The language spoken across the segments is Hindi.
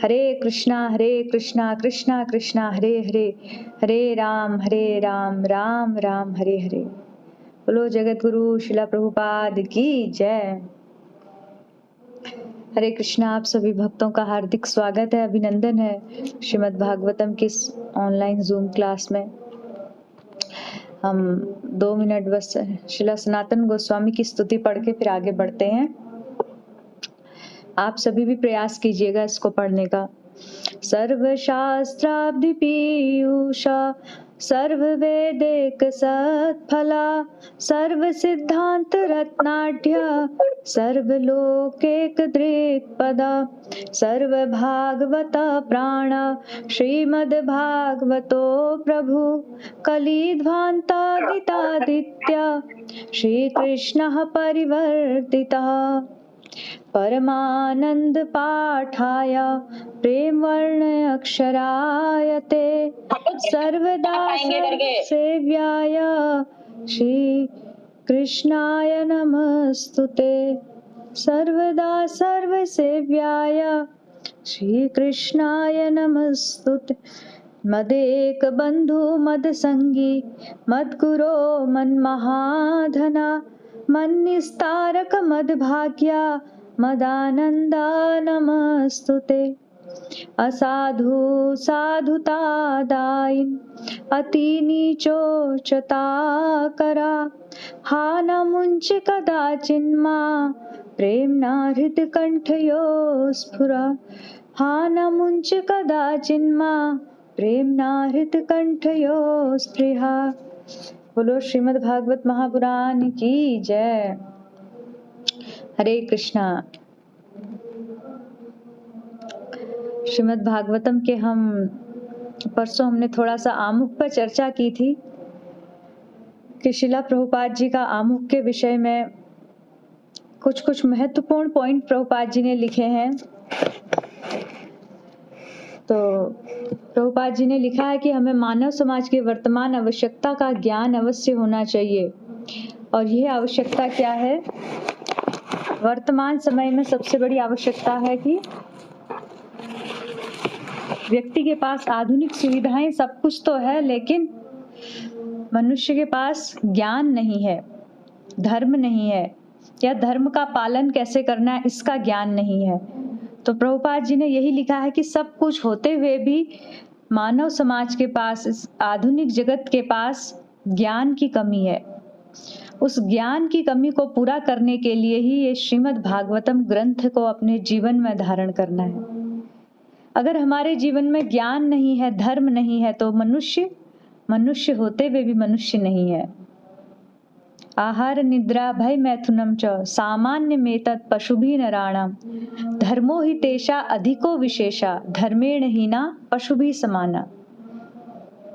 हरे कृष्णा कृष्णा कृष्णा हरे हरे, हरे राम राम राम हरे हरे। बोलो जगत गुरु शिला प्रभुपाद की जय। हरे कृष्णा। आप सभी भक्तों का हार्दिक स्वागत है, अभिनंदन है श्रीमद् भागवतम की ऑनलाइन जूम क्लास में। हम 2 मिनट बस शिला सनातन गोस्वामी की स्तुति पढ़ के फिर आगे बढ़ते हैं। आप सभी भी प्रयास कीजिएगा इसको पढ़ने का। सर्वशास्त्राब्धि पीयूषा सर्ववेदेक सत्फला सर्वसिद्धांत रत्नाढ्य सर्वलोकैक दृक्पदा सर्वभागवत प्राण श्रीमद्भागवतो प्रभु कलिध्वान्तादितादित्य श्रीकृष्णः परिवर्तितः परमानंद पाठाय प्रेम वर्ण अक्षराय ते सर्वदा सेव्याय श्री कृष्णाय नमस्तुते। सर्वदा सर्व सेव्याय श्री कृष्णाय नमस्तुते। मदेक बंधु मद संगी मद्गुरो मन्महाधना मन्निस्तारक मद्भाग्या मदानंदा नमस्तुते। असाधु साधुतादायिन अति नीचोचता करा हा न मुंच कदाचिन्मा प्रेमना हृद कंठयो स्फुरा हा न मुंच कदाचिन्मा प्रेमना हृद कंठयो स्पृहा। बोलो श्रीमद् भागवत महापुराण की जय। हरे कृष्णा। श्रीमद् भागवतम के परसों हमने थोड़ा सा आमुख पर चर्चा की थी कि शिला प्रभुपाद जी का आमुख के विषय में कुछ महत्वपूर्ण पॉइंट प्रभुपाद जी ने लिखे हैं। तो प्रभुपाद जी ने लिखा है कि हमें मानव समाज की वर्तमान आवश्यकता का ज्ञान अवश्य होना चाहिए। और यह आवश्यकता क्या है? वर्तमान समय में सबसे बड़ी आवश्यकता है कि व्यक्ति के पास आधुनिक सुविधाएं सब कुछ तो है, लेकिन मनुष्य के पास ज्ञान नहीं है, धर्म नहीं है, या धर्म का पालन कैसे करना है इसका ज्ञान नहीं है। तो प्रभुपाद जी ने यही लिखा है कि सब कुछ होते हुए भी मानव समाज के पास, इस आधुनिक जगत के पास ज्ञान की कमी है। उस ज्ञान की कमी को पूरा करने के लिए ही ये श्रीमद् भागवतम ग्रंथ को अपने जीवन में धारण करना है। अगर हमारे जीवन में ज्ञान नहीं है, धर्म नहीं है, तो मनुष्य होते हुए भी मनुष्य नहीं है। आहार निद्रा भय मैथुनम च सामान्य मेतत् पशुभिः नराणाम धर्मो हि तेषा अधिको विशेषा धर्मेण हीना पशुभिः समाना।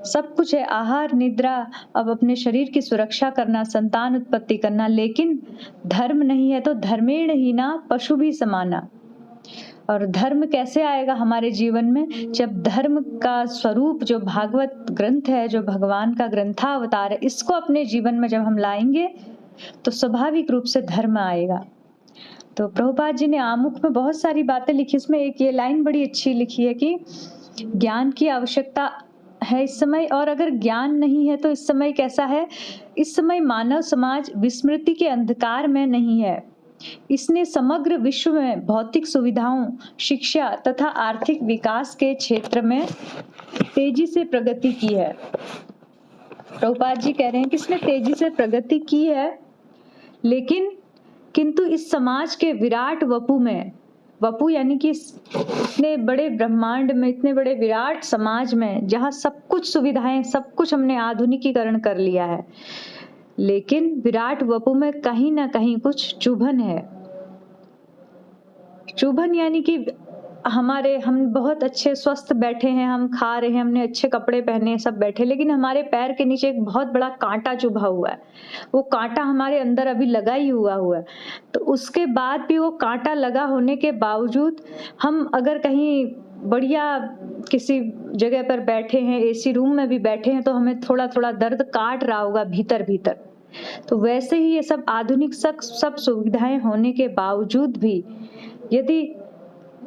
सब कुछ है, आहार निद्रा, अब अपने शरीर की सुरक्षा करना, संतान उत्पत्ति करना, लेकिन धर्म नहीं है तो धर्मेण हीना पशुभिः समाना। और धर्म कैसे आएगा हमारे जीवन में? जब धर्म का स्वरूप जो भागवत ग्रंथ है, जो भगवान का ग्रंथावतार है, इसको अपने जीवन में जब हम लाएंगे तो स्वाभाविक रूप से धर्म आएगा। तो प्रभुपाद जी ने आमुख में बहुत सारी बातें लिखी, इसमें एक ये लाइन बड़ी अच्छी लिखी है कि ज्ञान की आवश्यकता है इस समय, और अगर ज्ञान नहीं है तो इस समय कैसा है? इस समय मानव समाज विस्मृति के अंधकार में नहीं है। इसने समग्र विश्व में भौतिक सुविधाओं, शिक्षा तथा आर्थिक विकास के क्षेत्र में तेजी से प्रगति की है। प्रभुपाद जी कह रहे हैं कि इसने तेजी से प्रगति की है, किंतु इस समाज के विराट वपु में, वपु यानी कि इतने बड़े ब्रह्मांड में, इतने बड़े विराट समाज में, जहाँ सब कुछ सुविधाएं, सब कुछ हमने आधुनिकीकरण कर लिया है, लेकिन विराट वपु में कहीं ना कहीं कुछ चुभन है। चुभन यानी कि हम बहुत अच्छे स्वस्थ बैठे हैं, हम खा रहे हैं, हमने अच्छे कपड़े पहने, सब बैठे, लेकिन हमारे पैर के नीचे एक बहुत बड़ा कांटा चुभा हुआ है। वो कांटा हमारे अंदर अभी लगा ही हुआ है। तो उसके बाद भी, वो कांटा लगा होने के बावजूद, हम अगर कहीं बढ़िया किसी जगह पर बैठे हैं, एसी रूम में भी बैठे हैं, तो हमें थोड़ा थोड़ा दर्द काट रहा होगा भीतर भीतर। तो वैसे ही ये सब आधुनिक सब सुविधाएं होने के बावजूद भी, यदि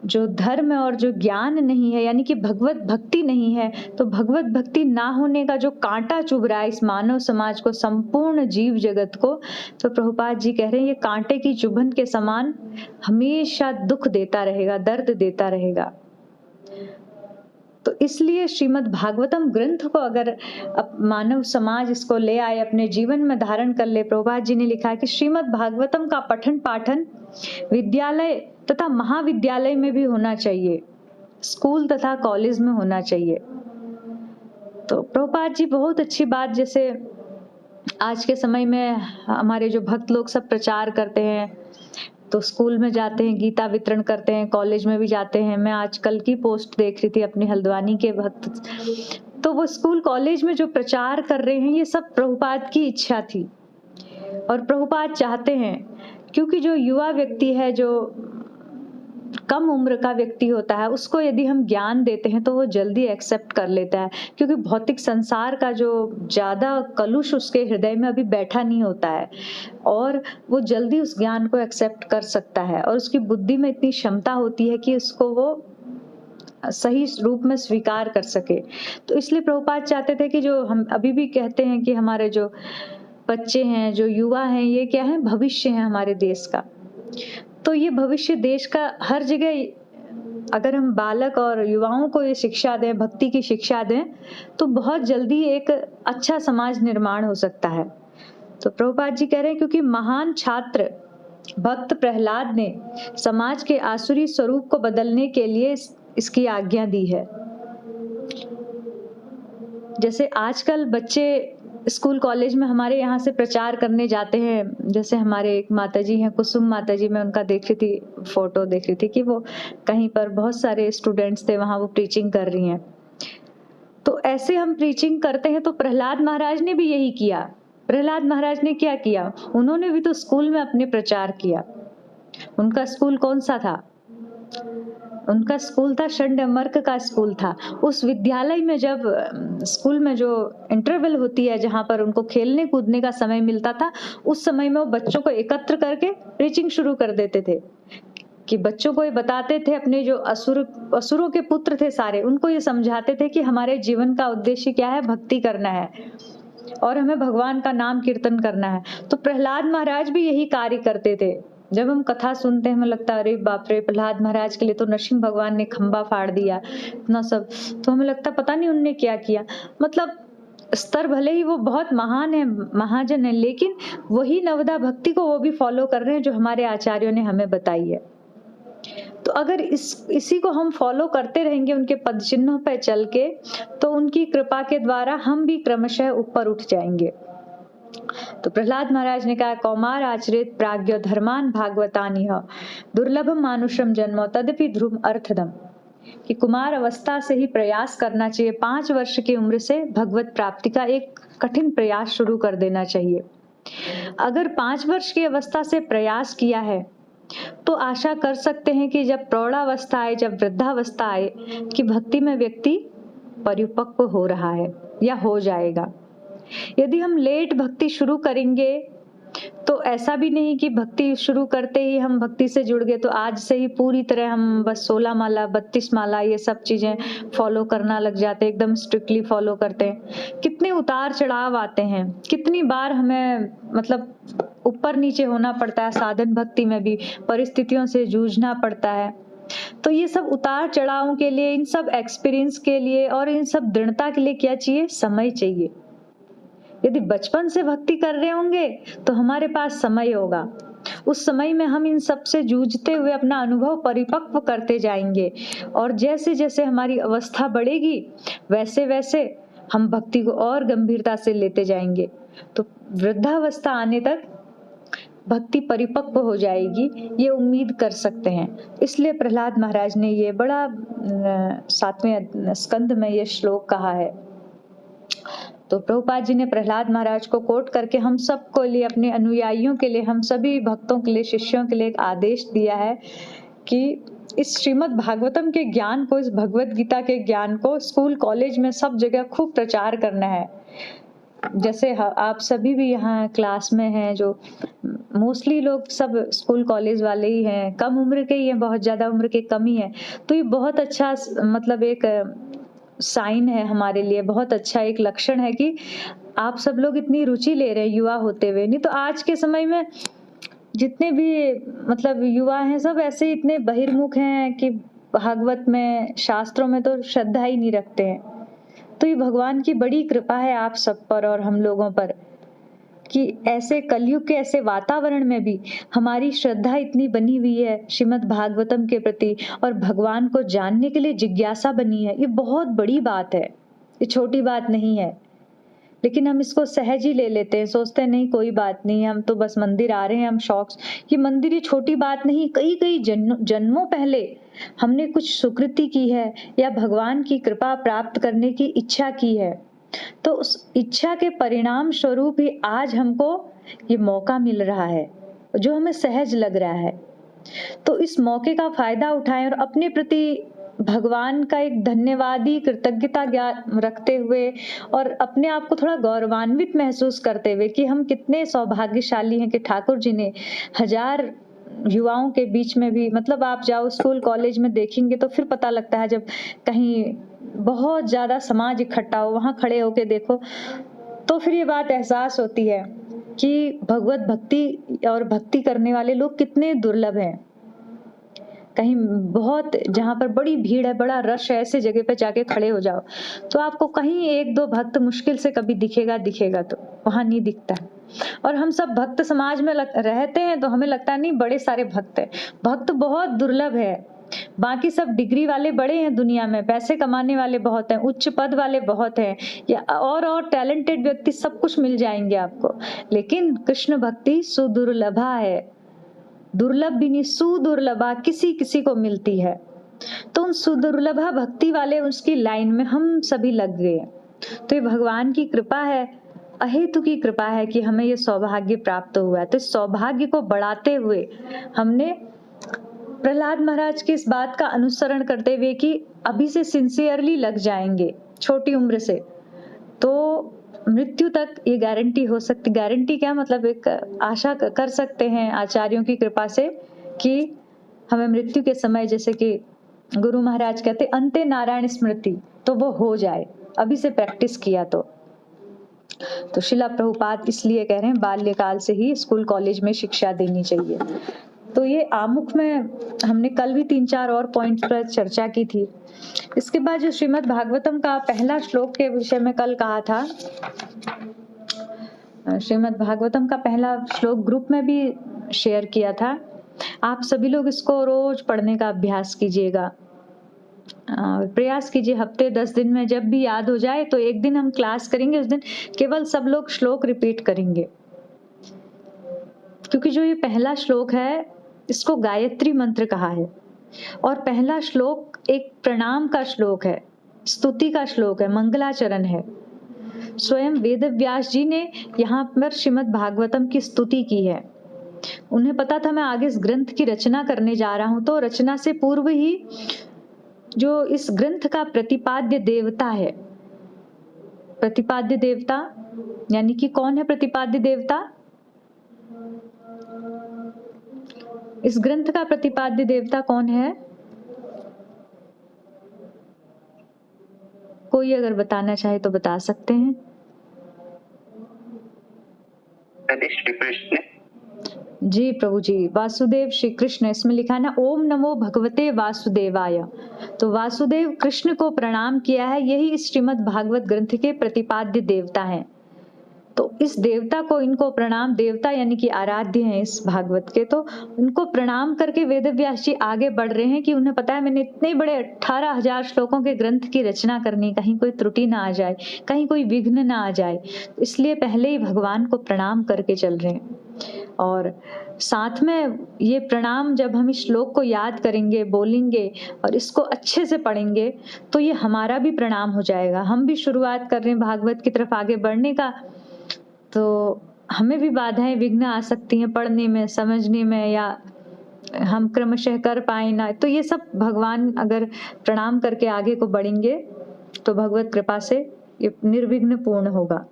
जो धर्म और जो ज्ञान नहीं है, यानी कि भगवत भक्ति नहीं है, तो भगवत भक्ति ना होने का जो कांटा चुभ रहा है इस मानव समाज को, संपूर्ण जीव जगत को, तो प्रभुपाद जी कह रहे हैं ये कांटे की चुभन के समान हमेशा दुख देता रहेगा, दर्द देता रहेगा। तो इसलिए श्रीमद् भागवतम ग्रंथ को अगर मानव समाज इसको ले आए, अपने जीवन में धारण कर ले, प्रभुपाद जी ने लिखा है कि श्रीमद् भागवतम का पठन पाठन विद्यालय तथा महाविद्यालय में भी होना चाहिए, स्कूल तथा कॉलेज में होना चाहिए। तो प्रभुपाद जी बहुत अच्छी बात, जैसे आज के समय में हमारे जो भक्त लोग सब प्रचार करते हैं, तो स्कूल में जाते हैं, गीता वितरण करते हैं, कॉलेज में भी जाते हैं। मैं आजकल की पोस्ट देख रही थी अपनी हल्द्वानी के भक्त, तो वो स्कूल कॉलेज में जो प्रचार कर रहे हैं ये सब प्रभुपाद की इच्छा थी और प्रभुपाद चाहते हैं, क्योंकि जो युवा व्यक्ति है, जो कम उम्र का व्यक्ति होता है, उसको यदि हम ज्ञान देते हैं तो वो जल्दी एक्सेप्ट कर लेता है, क्योंकि भौतिक संसार का जो ज्यादा कलुष उसके हृदय में अभी बैठा नहीं होता है और वो जल्दी उस ज्ञान को एक्सेप्ट कर सकता है और उसकी बुद्धि में इतनी क्षमता होती है कि उसको वो सही रूप में स्वीकार कर सके। तो इसलिए प्रभुपाद चाहते थे कि जो हम अभी भी कहते हैं कि हमारे जो बच्चे हैं, जो युवा हैं, ये क्या है, भविष्य है हमारे देश का। तो ये भविष्य देश का हर जगह अगर हम बालक और युवाओं को ये शिक्षा दें, भक्ति की शिक्षा दें, तो बहुत जल्दी एक अच्छा समाज निर्माण हो सकता है। तो प्रभुपाद जी कह रहे हैं क्योंकि महान छात्र भक्त प्रहलाद ने समाज के आसुरी स्वरूप को बदलने के लिए इसकी आज्ञा दी है। जैसे आजकल बच्चे स्कूल कॉलेज में हमारे यहाँ से प्रचार करने जाते हैं, जैसे हमारे एक माता जी हैं, कुसुम माता जी, मैं उनका देख रही थी, फोटो देख रही थी कि वो कहीं पर बहुत सारे स्टूडेंट्स थे, वहां वो प्रीचिंग कर रही हैं। तो ऐसे हम प्रीचिंग करते हैं, तो प्रहलाद महाराज ने भी यही किया। प्रहलाद महाराज ने क्या किया, उन्होंने भी तो स्कूल में अपने प्रचार किया। उनका स्कूल कौन सा था, उनका स्कूल था षण्डमर्क का स्कूल था। उस विद्यालय में जब स्कूल में जो इंटरवल होती है, जहाँ पर उनको खेलने कूदने का समय मिलता था, उस समय में वो बच्चों को एकत्र करके प्रीचिंग शुरू कर देते थे कि बच्चों को ये बताते थे, अपने जो असुरों के पुत्र थे सारे, उनको ये समझाते थे कि हमारे जीवन का उद्देश्य क्या है, भक्ति करना है और हमें भगवान का नाम कीर्तन करना है। तो प्रहलाद महाराज भी यही कार्य करते थे। जब हम कथा सुनते हैं हमें लगता है अरे बाप रे, प्रहलाद महाराज के लिए तो नरसिंह भगवान ने खंबा फाड़ दिया, इतना सब, तो हमें लगता है पता नहीं उनने क्या किया। मतलब स्तर भले ही वो बहुत महान है, महाजन है, लेकिन वही नवदा भक्ति को वो भी फॉलो कर रहे हैं जो हमारे आचार्यों ने हमें बताई है। तो अगर इसी को हम फॉलो करते रहेंगे, उनके पद चिन्हों पर चल के, तो उनकी कृपा के द्वारा हम भी क्रमशः ऊपर उठ जाएंगे। तो प्रहलाद महाराज ने कहा, कौमार आचरित प्राज्ञ धर्मान भागवतानिह दुर्लभम मानुषम जन्मो तदपि ध्रुव अर्थदम, कि कुमार अवस्था से ही प्रयास करना चाहिए, 5 वर्ष की उम्र से भगवत प्राप्ति का एक कठिन प्रयास शुरू कर देना चाहिए। अगर 5 वर्ष की अवस्था से प्रयास किया है तो आशा कर सकते हैं कि जब प्रौढ़ावस्था आए, जब वृद्धावस्था आए, कि भक्ति में व्यक्ति परिपक्व हो रहा है या हो जाएगा। यदि हम लेट भक्ति शुरू करेंगे तो ऐसा भी नहीं कि भक्ति शुरू करते ही हम भक्ति से जुड़ गए, तो आज से ही पूरी तरह हम बस 16 माला 32 माला ये सब चीजें फॉलो करना लग जाते हैं, एकदम स्ट्रिक्टली फॉलो करते हैं। कितने उतार चढ़ाव आते हैं, कितनी बार हमें मतलब ऊपर नीचे होना पड़ता है, साधन भक्ति में भी परिस्थितियों से जूझना पड़ता है। तो ये सब उतार चढ़ावों के लिए, इन सब एक्सपीरियंस के लिए और इन सब दृढ़ता के लिए क्या चाहिए, समय चाहिए। यदि बचपन से भक्ति कर रहे होंगे तो हमारे पास समय होगा, उस समय में हम इन सब से जूझते हुए अपना अनुभव परिपक्व करते जाएंगे और जैसे जैसे हमारी अवस्था बढ़ेगी वैसे वैसे हम भक्ति को और गंभीरता से लेते जाएंगे। तो वृद्धावस्था आने तक भक्ति परिपक्व हो जाएगी, ये उम्मीद कर सकते हैं। इसलिए प्रहलाद महाराज ने ये बड़ा 7वें स्कंद में ये श्लोक कहा है। तो प्रभुपाद जी ने प्रहलाद महाराज को कोट करके हम सबको लिए, अपने अनुयायियों के लिए, हम सभी भक्तों के लिए, शिष्यों के लिए एक आदेश दिया है कि इस श्रीमद् भागवतम के ज्ञान को, इस भगवत गीता के ज्ञान को स्कूल कॉलेज में सब जगह खूब प्रचार करना है। जैसे आप सभी भी यहाँ क्लास में हैं, जो मोस्टली लोग सब स्कूल कॉलेज वाले ही हैं, कम उम्र के ही हैं, बहुत ज़्यादा उम्र के कम ही हैं। तो ये बहुत अच्छा मतलब एक साइन है हमारे लिए, बहुत अच्छा एक लक्षण है कि आप सब लोग इतनी रुचि ले रहे हैं युवा होते हुए। नहीं तो आज के समय में जितने भी मतलब युवा हैं सब ऐसे इतने बहिर्मुख हैं कि भागवत में, शास्त्रों में तो श्रद्धा ही नहीं रखते हैं। तो ये भगवान की बड़ी कृपा है आप सब पर और हम लोगों पर कि ऐसे कलयुग के ऐसे वातावरण में भी हमारी श्रद्धा इतनी बनी हुई है श्रीमद् भागवतम के प्रति, और भगवान को जानने के लिए जिज्ञासा बनी है। ये बहुत बड़ी बात है, ये छोटी बात नहीं है। लेकिन हम इसको सहज ही ले लेते हैं, सोचते हैं नहीं कोई बात नहीं, हम तो बस मंदिर आ रहे हैं, हम शौक। ये मंदिर ये छोटी बात नहीं, कई कई जन्मों पहले हमने कुछ सुकृति की है या भगवान की कृपा प्राप्त करने की इच्छा की है, तो उस इच्छा के परिणाम स्वरूप ही आज हमको ये मौका मिल रहा है जो हमें सहज लग रहा है। तो इस मौके का फायदा उठाएं और अपने प्रति भगवान का एक धन्यवादी कृतज्ञता रखते हुए और अपने आप को थोड़ा गौरवान्वित महसूस करते हुए कि हम कितने सौभाग्यशाली हैं कि ठाकुर जी ने हजार युवाओं के बीच में भी, मतलब आप जाओ स्कूल कॉलेज में देखेंगे तो फिर पता लगता है, जब कहीं बहुत ज्यादा समाज इकट्ठा हो वहां खड़े होके देखो तो फिर ये बात एहसास होती है कि भगवत भक्ति और भक्ति करने वाले लोग कितने दुर्लभ हैं। कहीं बहुत जहाँ पर बड़ी भीड़ है, बड़ा रश है, ऐसे जगह पे जाके खड़े हो जाओ तो आपको कहीं एक दो भक्त मुश्किल से कभी दिखेगा तो वहां नहीं दिखता। और हम सब भक्त समाज में रहते हैं तो हमें लगता है नहीं बड़े सारे भक्त हैं। भक्त बहुत दुर्लभ है। बाकी सब डिग्री वाले बड़े हैं दुनिया में, पैसे कमाने वाले बहुत हैं, उच्च पद वाले बहुत हैं, या और टैलेंटेड व्यक्ति सब कुछ मिल जाएंगे आपको, लेकिन कृष्ण भक्ति सुदुर्लभा है। दुर्लभ भी नहीं, सुदुर्लभा किसी किसी को मिलती है। तो उन सुदुर्लभा भक्ति वाले उसकी लाइन में हम सभी लग गए। तो ये भगवान की कृपा है, अहेतु की कृपा है कि हमें ये सौभाग्य प्राप्त हुआ है। तो इस सौभाग्य को बढ़ाते हुए हमने प्रहलाद महाराज की इस बात का अनुसरण करते हुए कि अभी से सिंसियरली लग जाएंगे छोटी उम्र से, तो मृत्यु तक ये गारंटी हो सकती। गारंटी क्या मतलब, एक आशा कर सकते हैं आचार्यों की कृपा से कि हमें मृत्यु के समय, जैसे कि गुरु महाराज कहते अंते नारायण स्मृति, तो वो हो जाए अभी से प्रैक्टिस किया तो शिला प्रभुपाद इसलिए कह रहे हैं बाल्यकाल से ही स्कूल कॉलेज में शिक्षा देनी चाहिए। तो ये आमुख में हमने कल भी 3-4 और पॉइंट्स पर चर्चा की थी। इसके बाद जो श्रीमद् भागवतम का पहला श्लोक के विषय में कल कहा था, श्रीमद् भागवतम का पहला श्लोक ग्रुप में भी शेयर किया था। आप सभी लोग इसको रोज पढ़ने का अभ्यास कीजिएगा, प्रयास कीजिए हफ्ते 10 दिन में जब भी याद हो जाए तो एक दिन हम क्लास करेंगे, उस दिन केवल सब लोग श्लोक रिपीट करेंगे, क्योंकि जो ये पहला श्लोक है इसको गायत्री मंत्र कहा है और पहला श्लोक एक प्रणाम का श्लोक है, स्तुति का श्लोक है, मंगलाचरण है। स्वयं वेद व्यास जी ने यहाँ पर श्रीमद् भागवतम की स्तुति की है। उन्हें पता था मैं आगे इस ग्रंथ की रचना करने जा रहा हूं, तो रचना से पूर्व ही जो इस ग्रंथ का प्रतिपाद्य देवता है, प्रतिपाद्य देवता यानी कि कौन है प्रतिपाद्य देवता? इस ग्रंथ का प्रतिपाद्य देवता कौन है? कोई अगर बताना चाहे तो बता सकते हैं। श्री कृष्ण जी प्रभु जी, वासुदेव श्री कृष्ण। इसमें लिखा है ना ओम नमो भगवते वासुदेवाय, तो वासुदेव कृष्ण को प्रणाम किया है, यही इस श्रीमद् भागवत ग्रंथ के प्रतिपाद्य देवता हैं। तो इस देवता को, इनको प्रणाम, देवता यानी कि आराध्य हैं इस भागवत के, तो उनको प्रणाम करके वेद व्यास जी आगे बढ़ रहे हैं कि उन्हें पता है मैंने इतने बड़े 18,000 श्लोकों के ग्रंथ की रचना करनी, कहीं कोई त्रुटि ना आ जाए, कहीं कोई विघ्न ना आ जाए, इसलिए पहले ही भगवान को प्रणाम करके चल रहे हैं। और साथ में ये प्रणाम जब हम इस श्लोक को याद करेंगे, बोलेंगे और इसको अच्छे से पढ़ेंगे तो ये हमारा भी प्रणाम हो जाएगा। हम भी शुरुआत कर रहे हैं भागवत की तरफ आगे बढ़ने का, तो हमें भी बाधाएं विघ्न आ सकती हैं पढ़ने में, समझने में, या हम क्रमशः कर पाए ना, तो ये सब भगवान अगर प्रणाम करके आगे को बढ़ेंगे तो भगवत कृपा से ये निर्विघ्न पूर्ण होगा।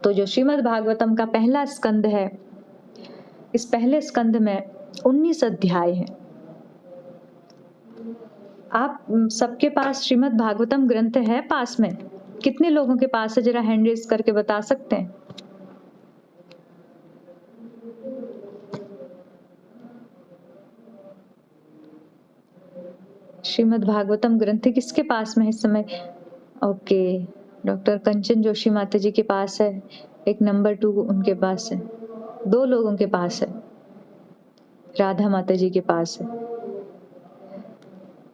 तो जो श्रीमद् भागवतम का पहला स्कंद है, इस पहले स्कंद में 19 अध्याय हैं। आप सबके पास श्रीमद् भागवतम ग्रंथ है पास में? कितने लोगों के पास है? जरा हैंड रेज करके बता सकते हैं। श्रीमद् भागवतम ग्रंथ किसके पास में है इस समय? ओके, डॉक्टर कंचन जोशी माता जी के पास है, एक नंबर 2 उनके पास है, 2 लोगों के पास है, राधा माता जी के पास है।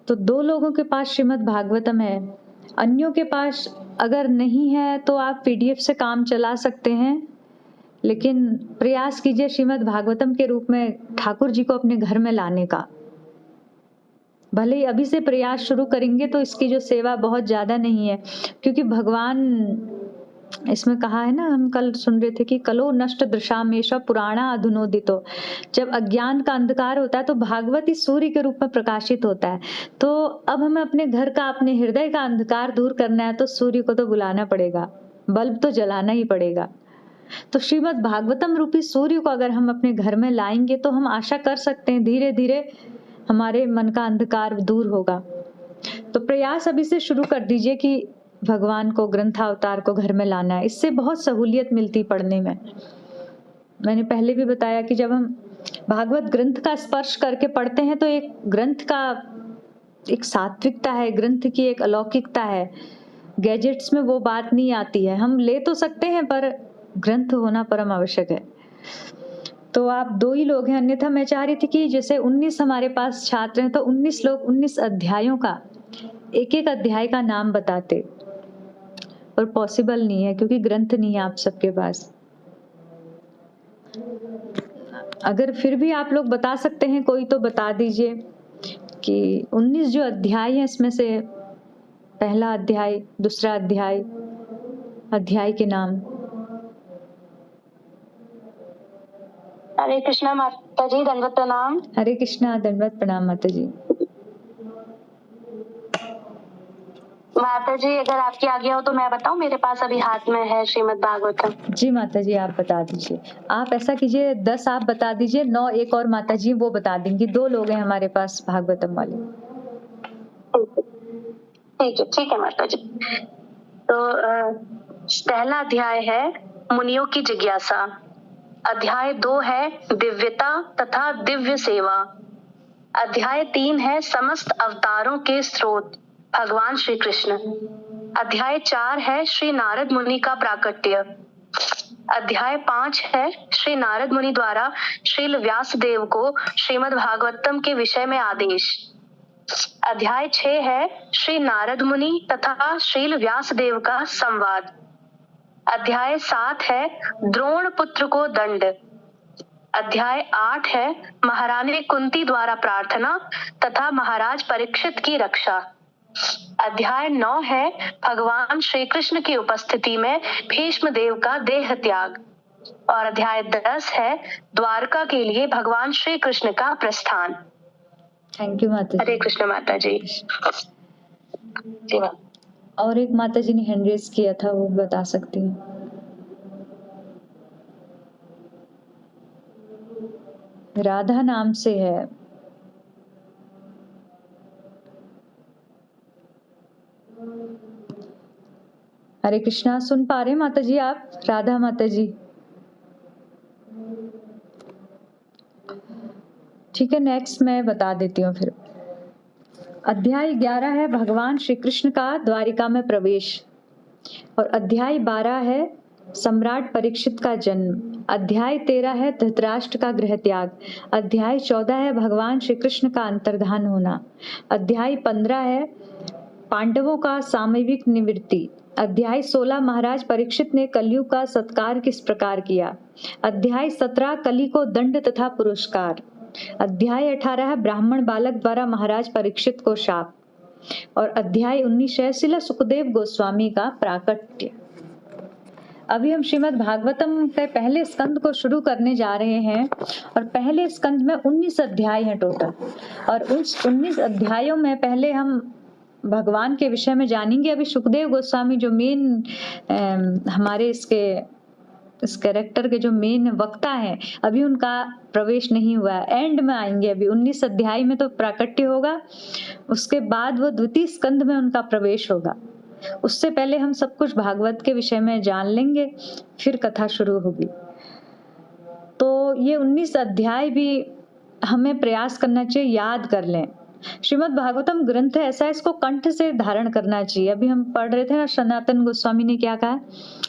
तो 2 लोगों के पास श्रीमद् भागवतम है। अन्यों के पास अगर नहीं है तो आप PDF से काम चला सकते हैं, लेकिन प्रयास कीजिए श्रीमद् भागवतम के रूप में ठाकुर जी को अपने घर में लाने का। भले ही अभी से प्रयास शुरू करेंगे तो इसकी जो सेवा बहुत ज्यादा नहीं है, क्योंकि भगवान इसमें कहा है ना, हम कल सुन रहे थे कि कलो नष्ट दृशामेशा पुराणा अधुनोदितो। जब अज्ञान का अंधकार होता है तो भागवत इस सूर्य के रूप में प्रकाशित होता है। तो अब हमें अपने घर का, अपने हृदय का अंधकार दूर करना है तो सूर्य को तो बुलाना पड़ेगा, बल्ब तो जलाना ही पड़ेगा। तो श्रीमद् भागवतम रूपी सूर्य को अगर हम अपने घर में लाएंगे तो हम आशा कर सकते हैं धीरे धीरे हमारे मन का अंधकार दूर होगा। तो प्रयास अभी से शुरू कर दीजिए कि भगवान को, ग्रंथावतार को घर में लाना है। इससे बहुत सहूलियत मिलती पढ़ने में। मैंने पहले भी बताया कि जब हम भागवत ग्रंथ का स्पर्श करके पढ़ते हैं तो एक ग्रंथ का एक सात्विकता है, ग्रंथ की एक अलौकिकता है। गैजेट्स में वो बात नहीं आती है। हम ले तो सकते हैं पर ग्रंथ होना परम आवश्यक है। तो आप 2 ही लोग हैं, अन्यथा मैं चाह रही थी कि जैसे 19 हमारे पास छात्र हैं तो 19 लोग 19 अध्यायों का, एक एक अध्याय का नाम बताते, पर पॉसिबल नहीं है क्योंकि ग्रंथ नहीं है आप सबके पास। अगर फिर भी आप लोग बता सकते हैं कोई तो बता दीजिए कि 19 जो अध्याय हैं इसमें से पहला अध्याय, दूसरा अध्याय, अध्याय के नाम। हरे कृष्णा माता जी, दंडवत प्रणाम। हरे कृष्णा, दंडवत प्रणाम माता जी। माता जी अगर आपकी आज्ञा हो तो मैं बताऊं, मेरे पास अभी हाथ में है श्रीमद् भागवतम। जी माता जी, आप बता दीजिए। आप ऐसा कीजिए 10 आप बता दीजिए, 9 एक और माता जी वो बता देंगी। 2 लोग हैं हमारे पास भागवतम वाले। ठीक है माता जी। तो पहला अध्याय है मुनियों की जिज्ञासा। अध्याय 2 है दिव्यता तथा दिव्य सेवा। अध्याय 3 है समस्त अवतारों के स्रोत भगवान श्री कृष्ण। अध्याय 4 है श्री नारद मुनि का प्राकट्य। अध्याय 5 है श्री नारद मुनि द्वारा श्रील व्यास देव को श्रीमद् भागवतम के विषय में आदेश। अध्याय 6 है श्री नारद मुनि तथा श्रील व्यास देव का संवाद। अध्याय 7 है द्रोण पुत्र को दंड। अध्याय 8 है महारानी कुंती द्वारा प्रार्थना तथा महाराज परीक्षित की रक्षा। अध्याय 9 है भगवान श्री कृष्ण की उपस्थिति में भीष्म देव का देह त्याग। और अध्याय 10 है द्वारका के लिए भगवान श्री कृष्ण का प्रस्थान। थैंक यू माता जी। हरे कृष्ण माता जी। जी माता। और एक माता जी ने हैंड रेज किया था, वो बता सकती हैं। राधा नाम से है। हरे कृष्णा, सुन पा रहे हैं माता जी आप? राधा माता जी, ठीक है। नेक्स्ट मैं बता देती हूँ फिर। अध्याय 11 है भगवान श्री कृष्ण का द्वारिका में प्रवेश। और अध्याय 12 है सम्राट परीक्षित का जन्म। अध्याय 13 है धृतराष्ट्र का गृह त्याग। अध्याय 14 है भगवान श्री कृष्ण का अंतर्धान होना। अध्याय 15 है पांडवों का सामूहिक निवृत्ति। अध्याय 16 महाराज परीक्षित ने कलयुग का सत्कार किस प्रकार किया। अध्याय 17 कली को दंड तथा पुरस्कार। अध्याय 18 है ब्राह्मण बालक द्वारा महाराज परीक्षित को शाप। और अध्याय 19 है शिला सुखदेव गोस्वामी का प्राकट्य। अभी हम श्रीमद् भागवतम के पहले स्कंद को शुरू करने जा रहे हैं और पहले स्कंद में 19 अध्याय हैं टोटल। और उस 19 अध्यायों में पहले हम भगवान के विषय में जानेंगे। अभी सुखदेव गोस्वामी जो मेन हमारे इसके इस कैरेक्टर के जो मेन वक्ता हैं अभी उनका प्रवेश नहीं हुआ है, एंड में आएंगे। अभी 19 अध्याय में तो प्राकट्य होगा, उसके बाद वो द्वितीय स्कंद में उनका प्रवेश होगा। उससे पहले हम सब कुछ भागवत के विषय में जान लेंगे, फिर कथा शुरू होगी। तो ये 19 अध्याय भी हमें प्रयास करना चाहिए, याद कर लें। श्रीमद् भागवतम ग्रंथ है ऐसा, इसको कंठ से धारण करना चाहिए। अभी हम पढ़ रहे थे ना, सनातन गोस्वामी ने क्या कहा,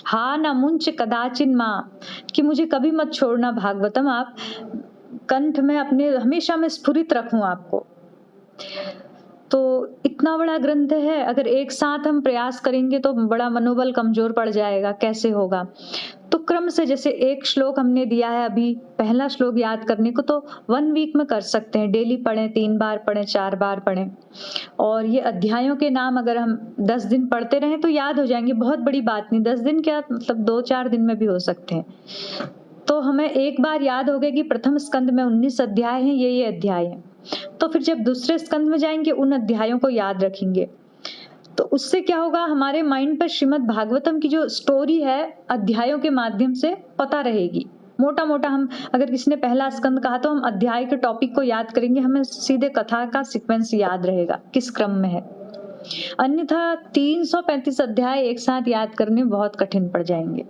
हा न मुंच कदाचिन माँ, कि मुझे कभी मत छोड़ना भागवतम, आप कंठ में अपने हमेशा मैं स्फुरित रखूं आपको। तो इतना बड़ा ग्रंथ है, अगर एक साथ हम प्रयास करेंगे तो बड़ा मनोबल कमजोर पड़ जाएगा, कैसे होगा। तो क्रम से, जैसे एक श्लोक हमने दिया है अभी, पहला श्लोक याद करने को तो 1 वीक में कर सकते हैं। डेली पढ़ें, 3 बार पढ़ें, 4 बार पढ़ें। और ये अध्यायों के नाम अगर हम 10 दिन पढ़ते रहें तो याद हो जाएंगे, बहुत बड़ी बात नहीं। 10 दिन क्या, मतलब 2-4 दिन में भी हो सकते हैं। तो हमें एक बार याद हो गया कि प्रथम स्कंद में 19 अध्याय हैं, ये अध्याय है। तो फिर जब दूसरे स्कंद में जाएंगे उन अध्यायों को याद रखेंगे, तो उससे क्या होगा, हमारे माइंड पर श्रीमद् भागवतम की जो स्टोरी है अध्यायों के माध्यम से पता रहेगी। मोटा मोटा हम, अगर किसी ने पहला स्कंद कहा तो हम अध्याय के टॉपिक को याद करेंगे, हमें सीधे कथा का सीक्वेंस याद रहेगा किस क्रम में है। अन्यथा 335 अध्याय एक साथ याद करने बहुत कठिन पड़ जाएंगे।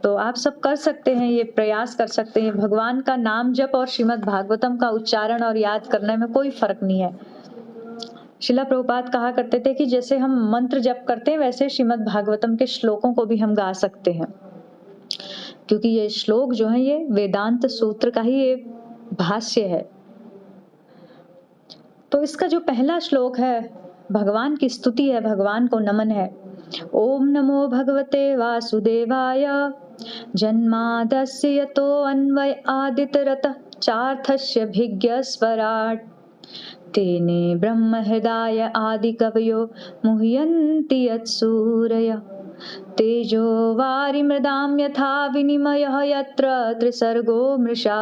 तो आप सब कर सकते हैं, ये प्रयास कर सकते हैं। भगवान का नाम जप और श्रीमद् भागवतम का उच्चारण और याद करने में कोई फर्क नहीं है। शिला प्रभुपाद कहा करते थे कि जैसे हम मंत्र जप करते हैं वैसे श्रीमद् भागवतम के श्लोकों को भी हम गा सकते हैं, क्योंकि ये श्लोक जो है ये वेदांत सूत्र का ही ये भाष्य है। तो इसका जो पहला श्लोक है भगवान की स्तुति है, भगवान को नमन है। ओम नमो भगवते वासुदेवाय जन्मादस्य यतो अन्वय आदितरतः चार्थस्य भिज्ञस्वराट् तेने ब्रह्म हृदय आदि कवयो मुह्यन्ति यत्सूरय तेजो वारिमृदां यथा विनिमयः यत्र त्रिसर्गो मृषा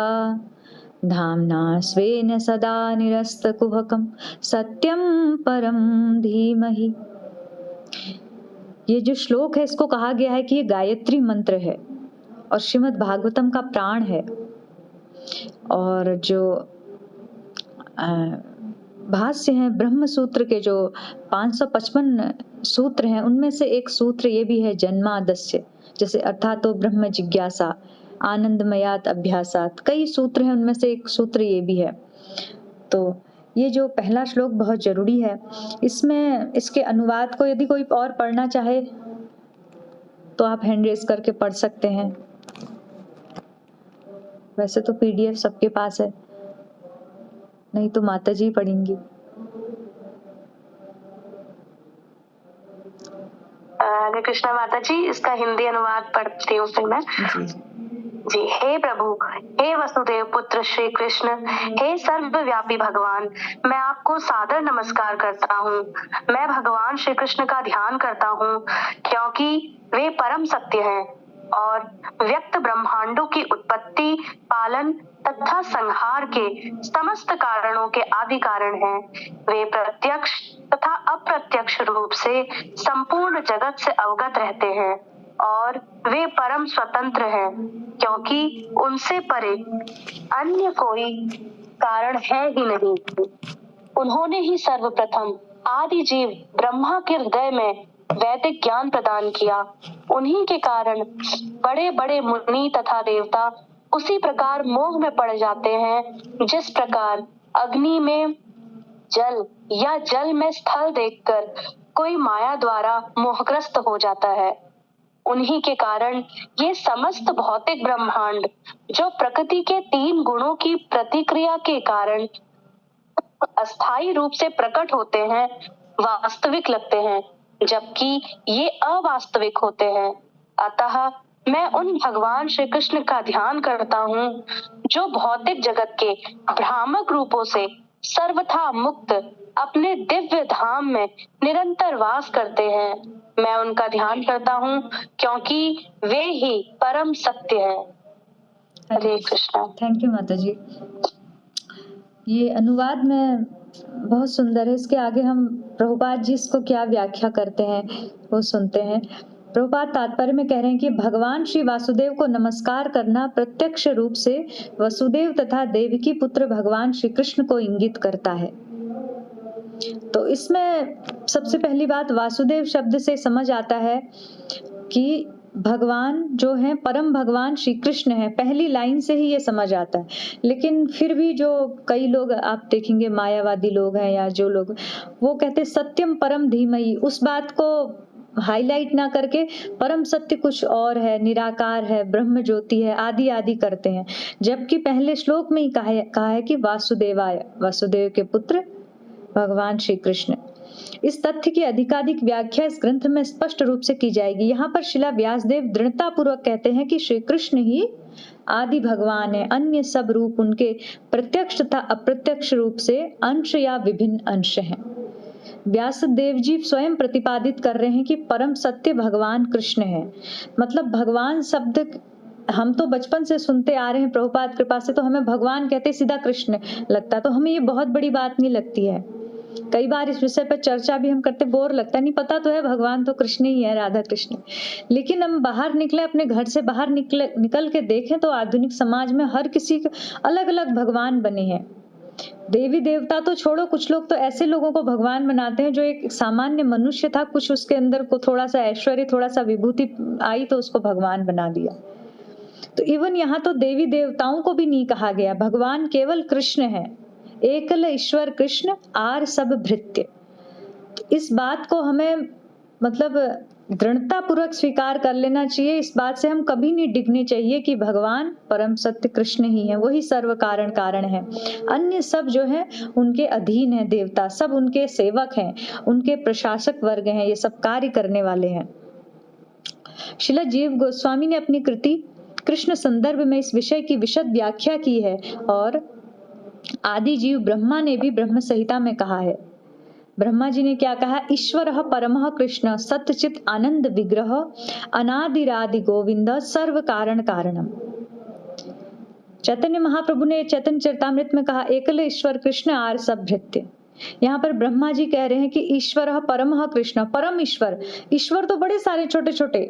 धाम्ना स्वेन सदा निरस्तकुहकं सत्यं परं धीमहि। ये जो श्लोक है इसको कहा गया है कि ये गायत्री मंत्र है और श्रीमद् भागवतम का प्राण है। और जो भाष्य हैं ब्रह्म सूत्र के जो 555 सूत्र हैं उनमें से एक सूत्र ये भी है जन्मादस्य, जैसे अर्थात तो ब्रह्म जिज्ञासा आनंदमयात अभ्यासात, कई सूत्र हैं, उनमें से एक सूत्र ये भी है। तो ये जो पहला श्लोक बहुत जरूरी है। इसमें इसके अनुवाद को यदि कोई और पढ़ना चाहे तो आप हैंड रेज करके पढ़ सकते हैं। वैसे तो PDF सबके पास है, नहीं तो माता जी पढ़ेंगी। हरे कृष्णा माता जी, इसका हिंदी अनुवाद पढ़ती हूँ फिर मैं जी। हे प्रभु, हे वसुदेव पुत्र श्री कृष्ण, हे सर्वव्यापी भगवान, मैं आपको सादर नमस्कार करता हूँ। मैं भगवान श्री कृष्ण का ध्यान करता हूँ क्योंकि वे परम सत्य हैं और व्यक्त ब्रह्मांडों की उत्पत्ति, पालन तथा संहार के समस्त कारणों के आदि कारण हैं। वे प्रत्यक्ष तथा अप्रत्यक्ष रूप से संपूर्ण जगत से अवगत रहते हैं और वे परम स्वतंत्र हैं क्योंकि उनसे परे अन्य कोई कारण है ही नहीं। उन्होंने ही सर्वप्रथम आदि जीव ब्रह्मा के हृदय में वैदिक ज्ञान प्रदान किया। उन्हीं के कारण बड़े बड़े मुनि तथा देवता उसी प्रकार मोह में पड़ जाते हैं जिस प्रकार अग्नि में जल या जल में स्थल देखकर कोई माया द्वारा मोहग्रस्त हो जाता है। उन्हीं के कारण ये समस्त भौतिक ब्रह्मांड जो प्रकृति के 3 गुणों की प्रतिक्रिया के कारण अस्थायी रूप से प्रकट होते हैं वास्तविक लगते हैं, जबकि ये अवास्तविक होते हैं। अतः मैं उन भगवान श्री कृष्ण का ध्यान करता हूँ जो भौतिक जगत के भ्रामक रूपों से सर्वथा मुक्त अपने दिव्य धाम में निरंतर वास करते हैं। मैं उनका ध्यान करता हूँ क्योंकि वे ही परम सत्य है। हरे कृष्णा। थैंक यू माता जी। ये अनुवाद में बहुत सुंदर है। इसके आगे हम प्रभुपाद जी इसको क्या व्याख्या करते हैं वो सुनते हैं। प्रभुपाद तात्पर्य में कह रहे हैं कि भगवान श्री वासुदेव को नमस्कार करना प्रत्यक्ष रूप से वसुदेव तथा देवकी पुत्र भगवान श्री कृष्ण को इंगित करता है। तो इसमें सबसे पहली बात वासुदेव शब्द से समझ आता है कि भगवान जो है परम भगवान श्री कृष्ण है, पहली लाइन से ही ये समझ आता है। लेकिन फिर भी जो कई लोग आप देखेंगे मायावादी लोग हैं या जो लोग वो कहते सत्यम परम धीमहि, उस बात को हाईलाइट ना करके परम सत्य कुछ और है, निराकार है, ब्रह्म ज्योति है, आदि आदि करते हैं। जबकि पहले श्लोक में ही कहा है कि वासुदेवाय, वासुदेव के पुत्र भगवान श्री कृष्ण। इस तथ्य की अधिकाधिक व्याख्या इस ग्रंथ में स्पष्ट रूप से की जाएगी। यहाँ पर शिला व्यासदेव दृढ़ता पूर्वक कहते हैं कि श्री कृष्ण ही आदि भगवान है, अन्य सब रूप उनके प्रत्यक्ष तथा अप्रत्यक्ष रूप से अंश या विभिन्न अंश हैं। व्यासदेव जी स्वयं प्रतिपादित कर रहे हैं कि परम सत्य भगवान कृष्ण है। मतलब भगवान शब्द हम तो बचपन से सुनते आ रहे हैं प्रभुपाद कृपा से, तो हमें भगवान कहते सीधा कृष्ण लगता, तो हमें ये बहुत बड़ी बात नहीं लगती है। कई बार इस विषय पर चर्चा भी हम करते, बोर लगता है, नहीं पता तो है भगवान तो कृष्ण ही है, राधा कृष्ण। लेकिन हम बाहर निकले, अपने घर से बाहर निकल के देखें तो आधुनिक समाज में हर किसी के अलग अलग भगवान बने हैं। देवी देवता तो छोड़ो, कुछ लोग तो ऐसे लोगों को भगवान बनाते हैं जो एक सामान्य मनुष्य था, कुछ उसके अंदर को थोड़ा सा ऐश्वर्य, थोड़ा सा विभूति आई तो उसको भगवान बना दिया। तो इवन यहाँ तो देवी देवताओं को भी नहीं कहा गया, भगवान केवल कृष्ण है, एकल ईश्वर कृष्ण आर सब भृत्य। इस बात को हमें मतलब दृढ़ता पूर्वक स्वीकार कर लेना चाहिए। इस बात से हम कभी नहीं डिगने चाहिए कि भगवान परम सत्य कृष्ण ही है, वही सर्व कारण है, अन्य सब जो है उनके अधीन है, देवता सब उनके सेवक हैं, उनके प्रशासक वर्ग हैं, ये सब कार्य करने वाले हैं। श्रील जीव गोस्वामी ने अपनी कृति कृष्ण संदर्भ में इस विषय की विशद व्याख्या की है और आदि जीव ब्रह्मा ने भी ब्रह्म संहिता में कहा है। ब्रह्मा जी ने क्या कहा? ईश्वरः परमः कृष्ण सत्यचित आनंद विग्रह अनादिरादि गोविंद सर्व कारण कारणम। चैतन्य महाप्रभु ने चैतन्य चरितामृत में कहा एकल ईश्वर कृष्ण आर सब भृत्य। यहाँ पर ब्रह्मा जी कह रहे हैं कि ईश्वरः परमः कृष्ण, परम ईश्वर। ईश्वर तो बड़े सारे छोटे छोटे,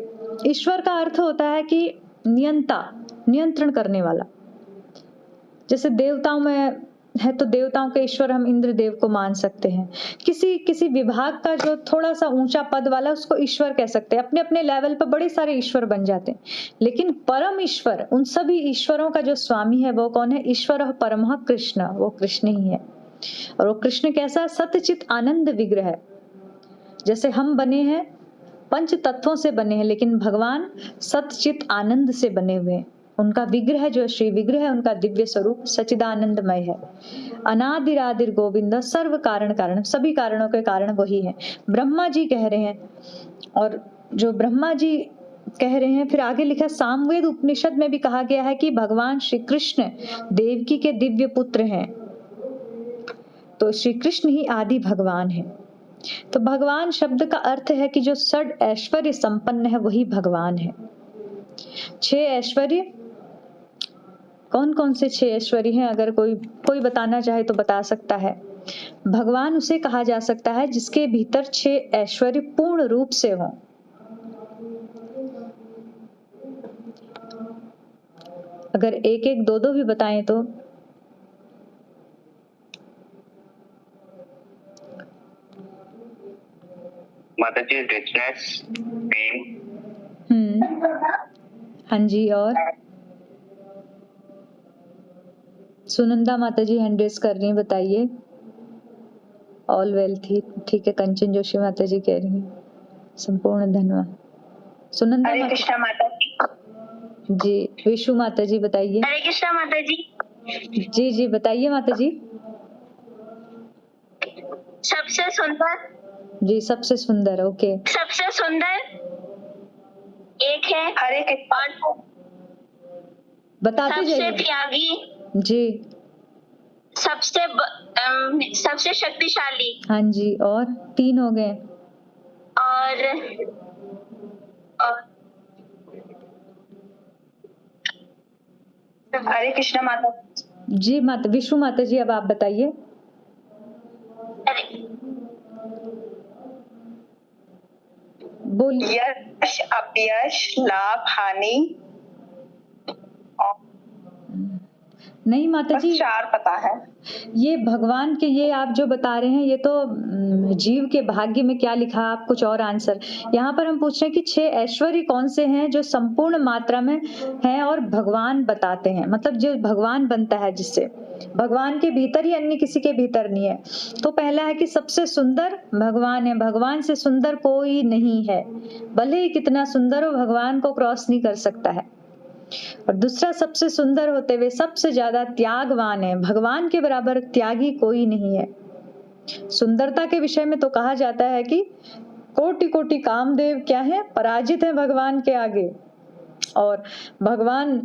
ईश्वर का अर्थ होता है कि नियंता, नियंत्रण करने वाला। जैसे देवताओं में है तो देवताओं के ईश्वर हम इंद्र देव को मान सकते हैं। किसी विभाग का जो थोड़ा सा ऊंचा पद वाला उसको ईश्वर कह सकते हैं। अपने अपने लेवल पर बड़े सारे ईश्वर बन जाते हैं, लेकिन परम ईश्वर, उन सभी ईश्वरों का जो स्वामी है वो कौन है? ईश्वर परमः कृष्ण, वो कृष्ण ही है। और वो कृष्ण कैसा? सत्यचित आनंद विग्रह है। जैसे हम बने हैं पंच तत्वों से बने हैं, लेकिन भगवान सत्यचित आनंद से बने हुए हैं। उनका विग्रह जो श्री विग्रह है, उनका दिव्य स्वरूप सचिदानंदमय है। अनादिरादिर गोविंद सर्व कारण कारण, सभी कारणों के कारण वही है, ब्रह्मा जी कह रहे हैं। और जो ब्रह्मा जी कह रहे हैं, फिर आगे लिखा सामवेद उपनिषद में भी कहा गया है कि भगवान श्री कृष्ण देवकी के दिव्य पुत्र हैं। तो श्री कृष्ण ही आदि भगवान है। तो भगवान शब्द का अर्थ है कि जो षड ऐश्वर्य संपन्न है वही भगवान है। 6 ऐश्वर्य कौन कौन से 6 ऐश्वर्य हैं? अगर कोई बताना चाहे तो बता सकता है। भगवान उसे कहा जा सकता है जिसके भीतर 6 ऐश्वर्य पूर्ण रूप से हों। अगर एक एक दो दो भी बताएं तो माता जी रिचनेस, पेन। हाँ जी। और सुनंदा माता जी हैंड रेज कर रही हैं, बताइए। ऑल वेल थी, ठीक है। कंचन जोशी माता जी कह रही हैं संपूर्ण धन्यवाद। सुनंदा हरे कृष्णा माता जी। विशु माता जी बताइए। हरे कृष्णा माता जी। जी जी बताइए माता जी। सबसे सुंदर। जी सबसे सुंदर, ओके। सबसे सुंदर एक है हरे कृष्ण, बताते सबसे जाइए त्यागी जी। सबसे शक्तिशाली। हाँ जी। और 3 हो गए। और हरे कृष्णा माता जी। माता विशु माता जी अब आप बताइए। बोलिए। यश अपयश लाभ हानि और नहीं माता बस जी, 4 पता है। ये भगवान के, ये आप जो बता रहे हैं ये तो जीव के भाग्य में क्या लिखा, आप कुछ और आंसर। यहाँ पर हम पूछ रहे हैं कि 6 ऐश्वर्य कौन से हैं जो संपूर्ण मात्रा में हैं और भगवान बताते हैं, मतलब जो भगवान बनता है जिससे, भगवान के भीतर ही, अन्य किसी के भीतर नहीं है। तो पहला है कि सबसे सुंदर भगवान है, भगवान से सुंदर कोई नहीं है, भले ही कितना सुंदर हो भगवान को क्रॉस नहीं कर सकता है। और दूसरा, सबसे सुंदर होते हुए सबसे ज्यादा त्यागवान है, भगवान के बराबर त्यागी कोई नहीं है। सुंदरता के विषय में तो कहा जाता है कि कोटि कोटि कामदेव क्या है, पराजित है भगवान के आगे। और भगवान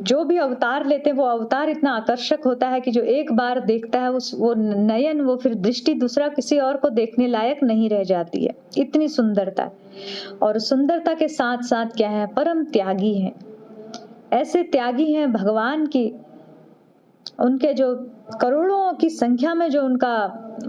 जो भी अवतार लेते हैं वो अवतार इतना आकर्षक होता है कि जो एक बार देखता है उस वो नयन, वो फिर दृष्टि दूसरा किसी और को देखने लायक नहीं रह जाती है, इतनी सुंदरता है। और सुंदरता के साथ साथ क्या है, परम त्यागी है। ऐसे त्यागी हैं भगवान की, उनके जो करोड़ों की संख्या में जो उनका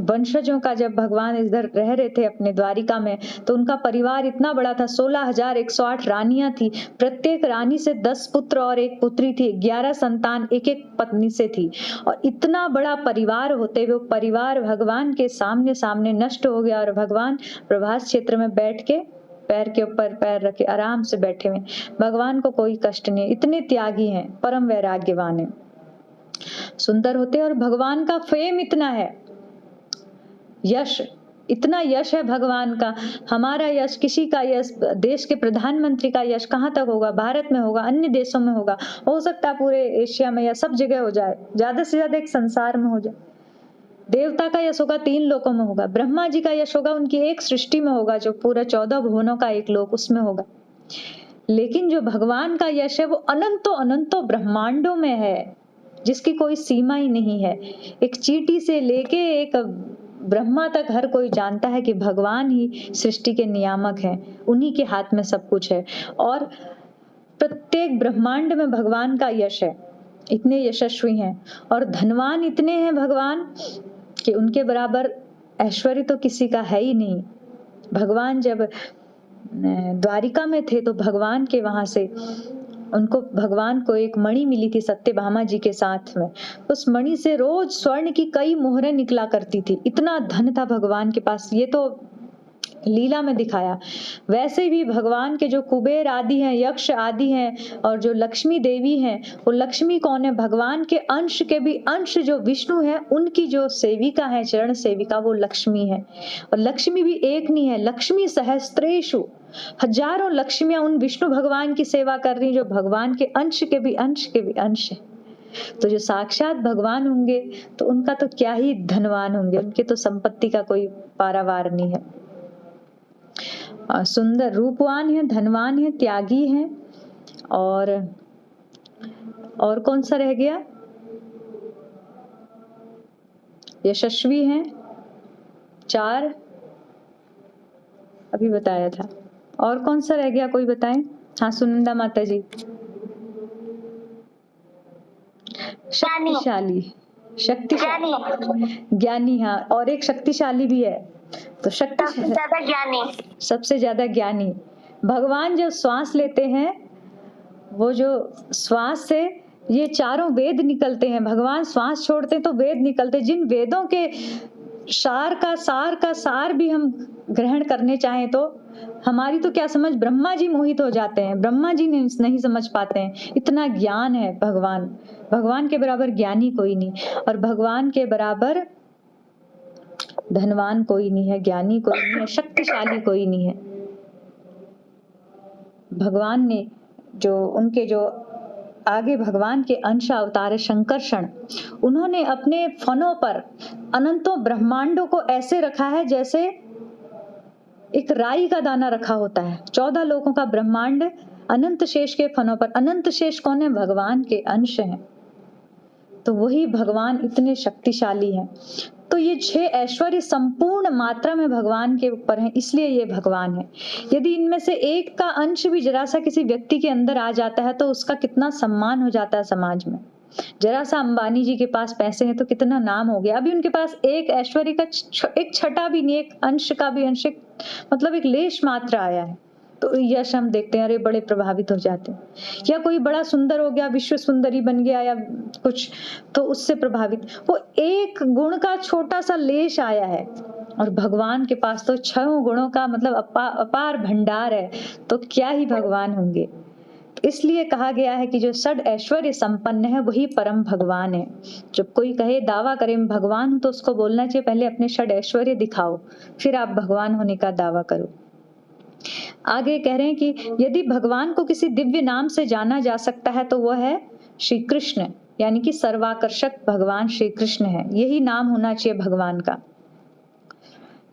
वंशजों का, जब भगवान इधर रह रहे थे अपने द्वारिका में, तो उनका परिवार इतना बड़ा था, 16,108 रानियां थी, प्रत्येक रानी से 10 पुत्र और 1 पुत्री थी, 11 संतान एक एक पत्नी से थी। और इतना बड़ा परिवार होते हुए परिवार भगवान के सामने सामने नष्ट हो गया, और भगवान प्रभास क्षेत्र में बैठ के पैर के ऊपर पैर रखे आराम से बैठे हुए, भगवान को कोई कष्ट नहीं, इतने त्यागी हैं, परम वैराग्यवान है, सुंदर होते। और भगवान का फेम इतना है, यश इतना यश है भगवान का। हमारा यश, किसी का यश, देश के प्रधानमंत्री का यश कहाँ तक होगा, भारत में होगा, अन्य देशों में होगा, हो सकता है पूरे एशिया में या सब जगह हो जाए, ज्यादा से ज्यादा एक संसार में हो जाए। देवता का यश होगा 3 लोकों में होगा, ब्रह्मा जी का यश होगा उनकी एक सृष्टि में होगा, जो पूरा 14 भुवनों का एक लोक उसमें होगा। लेकिन जो भगवान का यश है वो अनंतों अनंतों ब्रह्मांडों में है, जिसकी कोई सीमा ही नहीं है। एक चींटी से लेके एक ब्रह्मा तक हर कोई जानता है कि भगवान ही सृष्टि के नियामक हैं, उन्हीं के हाथ में सब कुछ है। और प्रत्येक ब्रह्मांड में भगवान का यश है, इतने यशस्वी हैं। और धनवान इतने हैं भगवान कि उनके बराबर ऐश्वर्य तो किसी का है ही नहीं। भगवान जब द्वारिका में थे तो भगवान के वहां से उनको, भगवान को एक मणि मिली थी सत्यभामा जी के साथ में, उस मणि से रोज स्वर्ण की कई मोहरें निकला करती थी, इतना धन था भगवान के पास। ये तो लीला में दिखाया। वैसे भी भगवान के जो कुबेर आदि हैं, यक्ष आदि हैं, और जो लक्ष्मी देवी हैं, वो लक्ष्मी कौन है, भगवान के अंश के भी अंश जो विष्णु है, उनकी जो सेविका है, चरण सेविका, वो लक्ष्मी है। और लक्ष्मी भी एक नहीं है, लक्ष्मी सहस्त्रेषु, हजारों लक्ष्मियां उन विष्णु भगवान की सेवा कर रही, जो भगवान के अंश के भी अंश के भी अंश है। तो जो साक्षात भगवान होंगे तो उनका तो क्या ही धनवान होंगे, उनके तो संपत्ति का कोई पारावार नहीं है। सुंदर रूपवान है, धनवान है, त्यागी है, और कौन सा रह गया, यशस्वी हैं, 4 अभी बताया था। और कौन सा रह गया, कोई बताएं। हाँ सुनंदा माता जी। शक्तिशाली, शक्तिशाली, ज्ञानी, हाँ, और एक शक्तिशाली भी है। तो शक्तिशाली, ज्यादा ज्ञानी, सबसे ज्यादा ज्ञानी। भगवान जब श्वास लेते हैं, वो जो श्वास से ये चारों वेद निकलते हैं, भगवान श्वास छोड़ते हैं तो वेद निकलते, जिन वेदों के सार का सार भी हम ग्रहण करने चाहें तो हमारी तो क्या समझ, ब्रह्मा जी मोहित हो जाते हैं, ब्रह्मा जी नहीं समझ पाते हैं, इतना ज्ञान है भगवान। भगवान के बराबर ज्ञानी कोई नहीं, और भगवान के बराबर धनवान कोई नहीं है, ज्ञानी कोई नहीं है, शक्तिशाली कोई नहीं है। भगवान ने जो उनके जो आगे भगवान के अंश अवतार शंकरषण, उन्होंने अपने फनों पर अनंतों ब्रह्मांडों को ऐसे रखा है जैसे एक राई का दाना रखा होता है। 14 लोकों का ब्रह्मांड अनंत शेष के फनों पर। अनंत शेष कौन है, भगवान के अंश हैं। तो वही भगवान इतने शक्तिशाली हैं। तो ये 6 ऐश्वर्य संपूर्ण मात्रा में भगवान के ऊपर हैं, इसलिए ये भगवान है। यदि इनमें से एक का अंश भी जरा सा किसी व्यक्ति के अंदर आ जाता है तो उसका कितना सम्मान हो जाता है समाज में। जरा सा अंबानी जी के पास पैसे हैं तो कितना नाम हो गया। अभी उनके पास एक ऐश्वर्य का एक छटा भी नहीं, एक अंश का भी अंश, मतलब एक लेश मात्र आया है, तो यश हम देखते हैं, अरे बड़े प्रभावित हो जाते हैं। या कोई बड़ा सुंदर हो गया, विश्व सुंदरी बन गया या कुछ, तो उससे प्रभावित। वो एक गुण का छोटा सा लेश आया है, और भगवान के पास तो 6 गुणों का मतलब अपार भंडार है, तो क्या ही भगवान होंगे। तो इसलिए कहा गया है कि जो षड ऐश्वर्य संपन्न है वही परम भगवान है। जब कोई कहे, दावा करे मैं भगवान हूं, तो उसको बोलना चाहिए पहले अपने षड ऐश्वर्य दिखाओ, फिर आप भगवान होने का दावा करो। आगे कह रहे हैं कि यदि भगवान को किसी दिव्य नाम से जाना जा सकता है तो वह है श्री कृष्ण, यानी कि सर्वाकर्षक भगवान श्री कृष्ण है। यही नाम होना चाहिए भगवान का।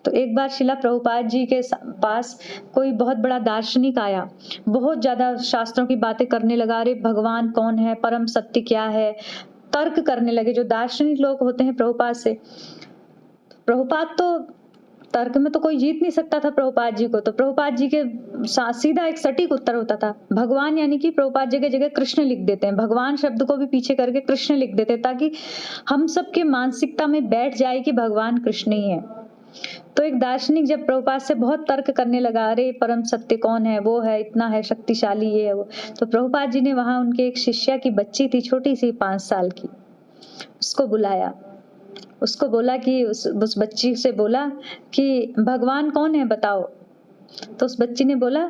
तो एक बार शिला प्रभुपाद जी के पास कोई बहुत बड़ा दार्शनिक आया, बहुत ज्यादा शास्त्रों की बातें करने लगा, अरे भगवान कौन है, परम सत्य क्या है, तर्क करने लगे जो दार्शनिक लोग होते हैं प्रभुपाद से। प्रभुपाद तो तर्क में तो कोई जीत नहीं सकता था प्रभुपाद जी को, तो प्रभुपाद जी के सीधा एक सटीक उत्तर होता था भगवान, यानी कि प्रभुपाद जगह जगह कृष्ण लिख देते हैं, भगवान शब्द को भी पीछे करके कृष्ण लिख देते हैं, ताकि हम सबके मानसिकता में बैठ जाए कि भगवान कृष्ण ही है। तो एक दार्शनिक जब प्रभुपाद से बहुत तर्क करने लगा, अरे परम सत्य कौन है, वो है, इतना है शक्तिशाली, ये है वो, तो प्रभुपाद जी ने वहां उनके एक शिष्या की बच्ची थी, छोटी सी 5 साल की, उसको बुलाया, उसको बोला कि उस बच्ची से बोला कि भगवान कौन है बताओ। तो उस बच्ची ने बोला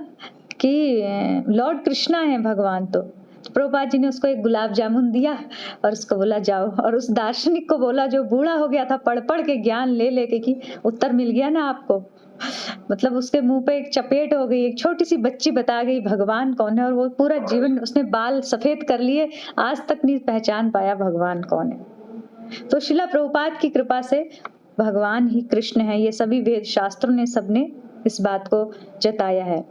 कि लॉर्ड कृष्णा है भगवान। तो प्रभुपाद जी ने उसको एक गुलाब जामुन दिया और उसको बोला जाओ, और उस दार्शनिक को बोला जो बूढ़ा हो गया था पढ़ पढ़ के ज्ञान ले लेके कि उत्तर मिल गया ना आपको, मतलब उसके मुंह पे एक चपेट हो गई, एक छोटी सी बच्ची बता गई भगवान कौन है, और वो पूरा जीवन उसने बाल सफेद कर लिए, आज तक नहीं पहचान पाया भगवान कौन है। तो शिला प्रभुपाद की कृपा से भगवान ही कृष्ण है, ये सभी वेद शास्त्रों ने सबने इस बात को जताया है।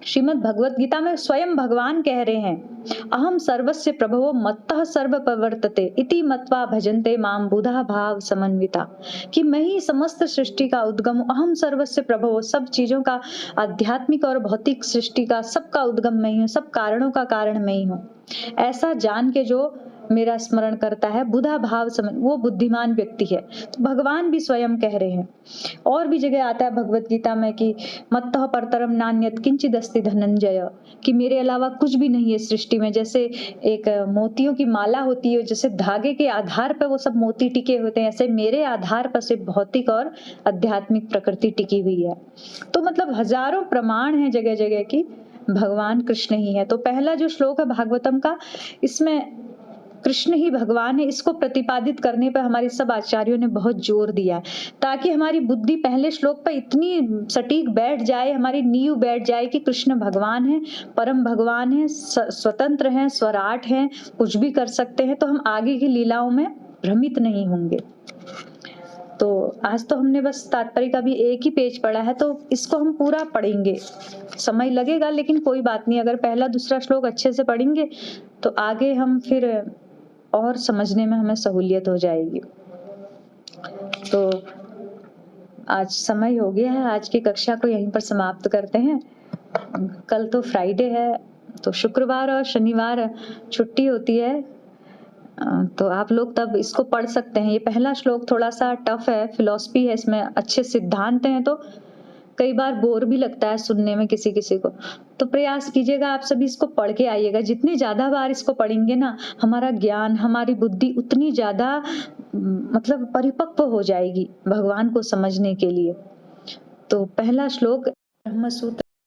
श्रीमद् भगवत गीता में स्वयं भगवान कह रहे हैं, अहम सर्वस्य प्रभवो मत्तः सर्व प्रवर्तते इति मत्वा भजन्ते माम बुधा भाव समन्विता, कि मैं ही समस्त सृष्टि का उद्गम, अहम सर्वस्य प्रभवो, सब चीजों का, आध्यात्मिक और भौतिक सृष्टि का सबका उद्गम मैं ही हूँ, सब कारणों का कारण मैं ही हूँ, ऐसा जान के जो मेरा स्मरण करता है, बुधा भाव समन, वो बुद्धिमान व्यक्ति है। तो भगवान भी स्वयं कह रहे हैं। और भी जगह आता है भगवत गीता में कि मत्तः परतरम नान्यत किंचिद अस्ति धनंजय, कि मेरे अलावा कुछ भी नहीं है सृष्टि में। जैसे एक मोतियों की माला होती है, जैसे धागे के आधार पर वो सब मोती टिके होते हैं, ऐसे मेरे आधार पर सिर्फ भौतिक और आध्यात्मिक प्रकृति टिकी हुई है। तो मतलब हजारों प्रमाण है जगह जगह की भगवान कृष्ण ही है। तो पहला जो श्लोक है भागवतम का, इसमें कृष्ण ही भगवान है, इसको प्रतिपादित करने पर हमारे सब आचार्यों ने बहुत जोर दिया, ताकि हमारी बुद्धि पहले श्लोक पर इतनी सटीक बैठ जाए, हमारी नींव बैठ जाए कि कृष्ण भगवान है, परम भगवान है, स्वतंत्र हैं, स्वराट हैं, कुछ भी कर सकते हैं, तो हम आगे की लीलाओं में भ्रमित नहीं होंगे। तो आज तो हमने बस तात्पर्य का भी एक ही पेज पढ़ा है, तो इसको हम पूरा पढ़ेंगे, समय लगेगा लेकिन कोई बात नहीं, अगर पहला दूसरा श्लोक अच्छे से पढ़ेंगे तो आगे हम फिर और समझने में हमें सहूलियत हो जाएगी। तो आज समय हो गया है, आज की कक्षा को यहीं पर समाप्त करते हैं। कल तो फ्राइडे है, तो शुक्रवार और शनिवार छुट्टी होती है, तो आप लोग तब इसको पढ़ सकते हैं। ये पहला श्लोक थोड़ा सा टफ है, फिलॉसफी है, इसमें अच्छे सिद्धांत हैं, तो कई बार बोर भी लगता है सुनने में किसी किसी को, तो प्रयास कीजिएगा आप सभी इसको पढ़ के आइएगा। जितनी ज्यादा बार इसको पढ़ेंगे ना, हमारा ज्ञान, हमारी बुद्धि उतनी ज्यादा मतलब परिपक्व हो जाएगी भगवान को समझने के लिए। तो पहला श्लोक ब्रह्म सूत्र